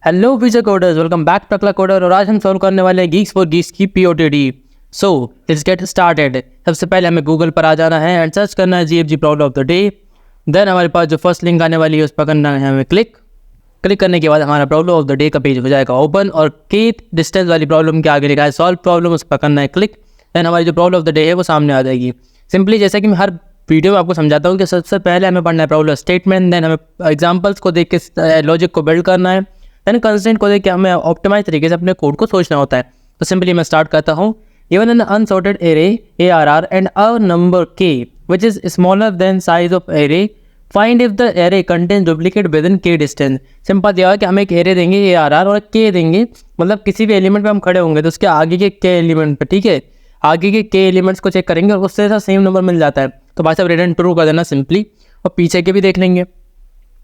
Hello future coders, welcome back to Takla coder. और आज हम सॉल्व करने वाले हैं गीक्स फॉर गीक्स की POTD. So let's get started. सबसे पहले हमें गूगल पर आ जाना है एंड सर्च करना है GFG problem of the day. Then हमारे पास जो फर्स्ट लिंक आने वाली है उस पर करना है हमें क्लिक करने के बाद हमारा प्रॉब्लम ऑफ द डे का पेज हो जाएगा ओपन। और केथ डिस्टेंस वाली प्रॉब्लम के आगे लिखा है सॉल्व प्रॉब्लम, उस पर करना है क्लिक। देन हमारी जो प्रॉब्लम ऑफ द डे है वो सामने आ जाएगी। सिंपली जैसे कि मैं हर वीडियो में आपको समझाता हूँ कि सबसे पहले हमें पढ़ना है प्रॉब्लम स्टेटमेंट, देन हमें एग्जांपल्स को देख के लॉजिक को बिल्ड करना है, देन कंस्ट्रेंट को देख के हमें ऑप्टिमाइज तरीके से अपने कोड को सोचना होता है। तो सिंपली मैं स्टार्ट करता हूँ। Even in unsorted array ARR and a number k which is smaller than size of array, find if the array contains duplicate within k distance। Simple दिया है कि हमें एक एरे देंगे ARR और k देंगे, मतलब किसी भी एलिमेंट पे हम खड़े होंगे तो उसके आगे के k एलिमेंट पे, ठीक है, आगे के k एलिमेंट्स को चेक करेंगे और उससे साथ सेम नंबर मिल जाता है तो भाई साहब रिटर्न ट्रू कर देना सिंपली। और पीछे के भी देख लेंगे,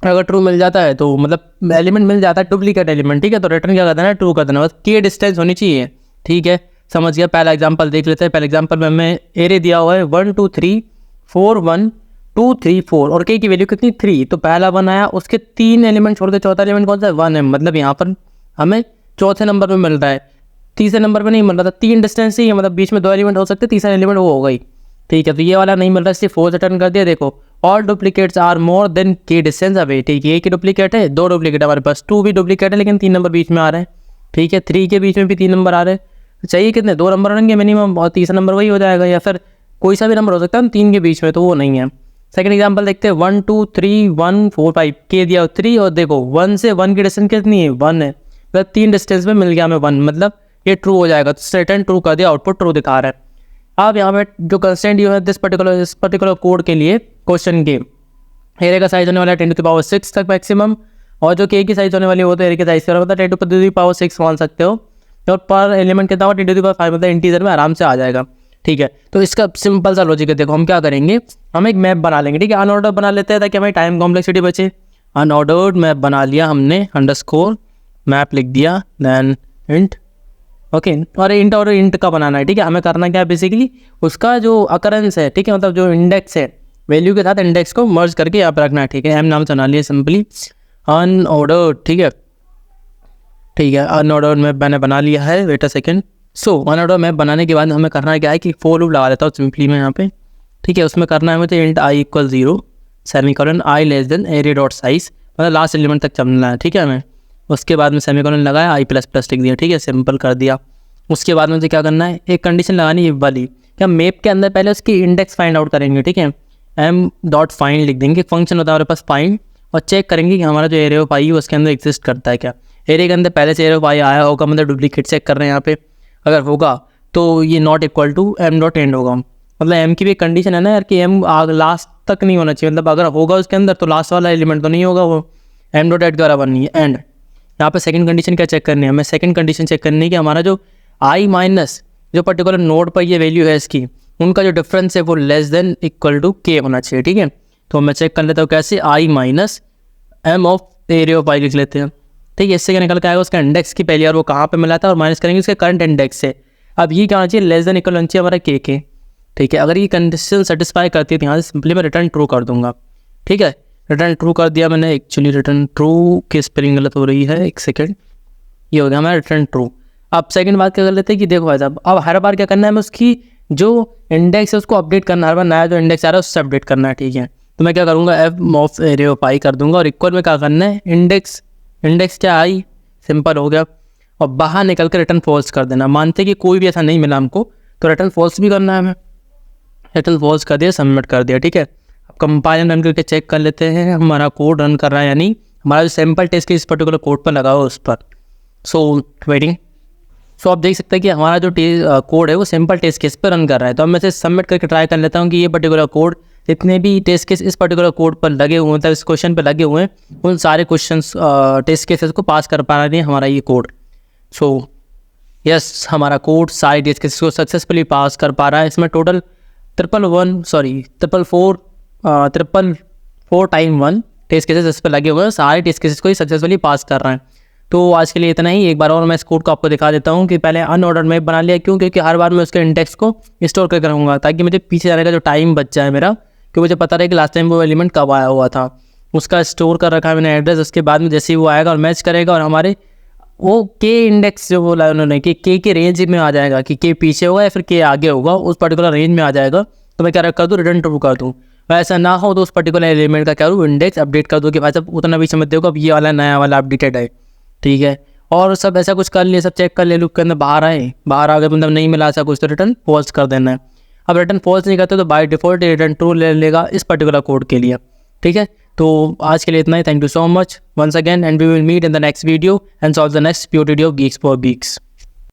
अगर ट्रू मिल जाता है तो मतलब एलिमेंट मिल जाता है डुप्लीकेट एलिमेंट, ठीक है, तो रिटर्न क्या कर देना है, ट्रू कर देना, बस k डिस्टेंस होनी चाहिए, ठीक है। समझ गया। पहला एग्जांपल देख लेते हैं। पहले एग्जांपल में हमें एरे दिया हुआ है 1 2 3 4 1 2 3 4 और k की वैल्यू कितनी 3, तो पहला 1 आया, उसके 3 एलिमेंट छोड़ के चौथा एलिमेंट कौन सा है 1 है, मतलब यहाँ पर हमें चौथे नंबर पे मिल रहा है, तीसरे नंबर पे नहीं मिल रहा था। 3 डिस्टेंस ही है, मतलब बीच में 2 एलिमेंट हो सकते, तीसरा एलिमेंट वो होगा ही, ठीक है। तो ये वाला नहीं मिल रहा, इसलिए 4 रिटर्न कर दिया। देखो all duplicates are more than k distance away, ठीक है, एक ही डुप्लीकेट है, 2 डुप्लीकेट हमारे पास, 2 भी डुप्लीकेट है लेकिन 3 नंबर बीच में आ रहे हैं, ठीक है। 3 के बीच में भी 3 नंबर आ रहे हैं, चाहिए कितने 2 नंबर रहेंगे मिनिमम, और तीसरा नंबर वही हो जाएगा, या फिर कोई सा भी नंबर हो सकता है 3 के बीच में, तो वो नहीं है। सेकंड एग्जांपल देखते हैं 1 2 3 1 4 5 k दिया 3 और देखो 1 से 1 की डिस्टेंस कितनी है 1 है, मतलब 3 डिस्टेंस में मिल गया हमें 1, मतलब ये ट्रू हो जाएगा, तो रिटर्न ट्रू कर दिया, आउटपुट ट्रू दिखा रहा है। अब यहाँ पे जो कंस्ट्रेंट यू है इस पर्टिकुलर कोड के लिए क्वेश्चन के एरे का साइज होने वाला है 10⁻6 तक मैक्सिमम, और जो k की साइज होने वाली है वो तो एरे के साइज से होता है 10⁻6 मान सकते हो, और पर एलिमेंट कितना हुआ 10⁵ मतलब इंटीजर में आराम से आ जाएगा, ठीक है। तो इसका सिंपल सा लॉजिक है। देखो हम क्या करेंगे, हम एक मैप बना लेंगे, ठीक है, अनऑर्डर बना लेते हैं ताकि हमें टाइम कॉम्प्लेक्सिटी बचे। अनऑर्डर्ड मैप बना लिया हमने, अंडरस्कोर मैप लिख दिया, देन इंट, ओके। और इंट और इंट का बनाना है, ठीक है। हमें करना क्या है बेसिकली, उसका जो अकरेंस है, ठीक है, मतलब जो इंडेक्स है वैल्यू के साथ इंडेक्स को मर्ज करके यहाँ पर रखना है, ठीक है। एम नाम से बना लिया सिंपली अनऑर्डर्ड, ठीक है, ठीक है। अनऑर्डर्ड मैप मैंने बना लिया है, wait a second. So unordered map बनाने के बाद हमें करना क्या है कि फॉर लूप लगा देता हूँ सिंपली मैं यहाँ पे, ठीक है। उसमें करना है हमें तो int i = 0 semicolon i less than array dot size, मतलब लास्ट एलिमेंट तक चलना है, ठीक है हमें। उसके बाद में सेमीकोलन लगाया i++ लिख दिया, ठीक है, सिंपल कर दिया। उसके बाद मुझे क्या करना है, एक कंडीशन लगानी है वाली, क्या मैप के अंदर पहले उसकी इंडेक्स फाइंड आउट करेंगे, ठीक है, m.find लिख देंगे, फंक्शन होता है हमारे पास फाइंड, और चेक करेंगे कि हमारा जो एरे ऑफ i है उसके अंदर एग्जिस्ट करता है क्या। एरे के अंदर पहले से एरे ऑफ i आया होगा, मतलब डुप्लीकेट चेक कर रहे हैं यहाँ पे, अगर होगा तो ये नॉट इक्वल टू m.end होगा, मतलब m की भी कंडीशन है ना यार कि m लास्ट तक नहीं होना चाहिए, मतलब अगर होगा उसके अंदर तो लास्ट वाला एलिमेंट तो नहीं होगा, वो m.end के बराबर नहीं है। एंड यहाँ पे सेकंड कंडीशन क्या चेक करनी है, हमें सेकंड कंडीशन चेक करनी है कि हमारा जो i माइनस जो पर्टिकुलर नोड पर ये वैल्यू है इसकी, उनका जो डिफरेंस है वो less than equal to k होना चाहिए, ठीक है। तो मैं चेक कर लेता हूँ कैसे, i minus m of array of i लिख लेते हैं, ठीक है। इससे क्या निकल के आएगा, उसका इंडेक्स की पहले और वो कहाँ पे मिला था, और माइनस करेंगे उसके करंट इंडेक्स से। अब ये क्या होना चाहिए, लेस देन इक्वल होना चाहिए हमारा k, ठीक है। अगर ये कंडीशन सेटिस्फाई करती है तो यहाँ से सिंपली मैं रिटर्न ट्रू कर दूंगा, ठीक है। रिटर्न ट्रू कर दिया मैंने, एक्चुअली रिटर्न ट्रू की स्पेलिंग गलत हो रही है, एक सेकेंड, ये हो गया हमारा रिटर्न ट्रू। अब सेकंड बात क्या कर लेते हैं कि देखो भाई साहब, अब हर बार क्या करना है, हमें उसकी जो इंडेक्स है उसको अपडेट करना है, हर बार नया जो इंडेक्स आ रहा है उससे अपडेट करना है, ठीक है। तो मैं क्या करूँगा, m of array of i कर दूंगा, और इक्वल में क्या करना है, इंडेक्स क्या i, सिंपल हो गया, और बाहर निकल कर रिटर्न फॉल्स कर देना। मानते कि कोई भी ऐसा नहीं मिला हमको तो रिटर्न फॉल्स भी करना है हमें, रिटर्न फॉल्स कर दिया, सबमिट कर दिया, ठीक है। अब कंपाइल रन करके चेक कर लेते हैं हमारा कोड रन कर रहा है, यानी हमारा जो सैम्पल टेस्ट के इस पर्टिकुलर कोड पर लगा हुआ उस पर। सो वेटिंग, सो आप देख सकते हैं कि हमारा जो कोड है वो सिंपल टेस्ट केस पर रन कर रहा है। तो अब मैं इसे सबमिट करके ट्राई कर लेता हूँ कि ये पर्टिकुलर कोड, जितने भी टेस्ट केस इस पर्टिकुलर कोड पर लगे हुए हैं, मतलब इस क्वेश्चन पर लगे हुए हैं, उन सारे क्वेश्चंस टेस्ट केसेस को पास कर पा रहे हैं हमारा ये कोड। सो यस, हमारा कोड सारे टेस्ट केसेस को सक्सेसफुली पास कर पा रहा है। इसमें टोटल 444 टाइम 1 टेस्ट केसेस इस पर लगे हुए हैं, सारे टेस्ट केसेस को ही सक्सेसफुली पास कर रहे हैं। तो आज के लिए इतना ही। एक बार और मैं इस कोड को आपको दिखा देता हूँ कि पहले अनऑर्डर्ड मैप बना लिया, क्यों, क्योंकि हर बार मैं उसके इंडेक्स को स्टोर करके रखूँगा ताकि मुझे पीछे जाने का जो टाइम बच जाए मेरा, कि मुझे पता रहे कि लास्ट टाइम वो एलिमेंट कब आया हुआ था, उसका स्टोर कर रखा है मैंने एड्रेस। उसके बाद में जैसे ही वो आएगा और मैच करेगा और हमारे वो के इंडेक्स जो बोला उन्होंने कि के रेंज में आ जाएगा, कि के पीछे होगा या फिर के आगे होगा, उस पर्टिकुलर रेंज में आ जाएगा, तो मैं क्या कर दूँ, रिटर्न ट्रू कर दूँ। ऐसा ना हो तो उस पर्टिकुलर एलिमेंट का क्या करूँ, इंडेक्स अपडेट कर दो कि भाई साहब उतना भी समझ देखो अब ये वाला नया वाला अपडेटेड है, ठीक है। और सब ऐसा कुछ कर लिए, सब चेक कर ले, लूप के अंदर बाहर आ गए, मतलब नहीं मिला ऐसा कुछ, तो रिटर्न फॉल्स कर देना है। अब रिटर्न फॉल्स नहीं करते तो बाय डिफ़ॉल्ट रिटर्न ट्रू ले लेगा इस पर्टिकुलर कोड के लिए, ठीक है। तो आज के लिए इतना ही। Thank you so much once again and we will meet in the next video and solve the next POTD of Geeks for Geeks।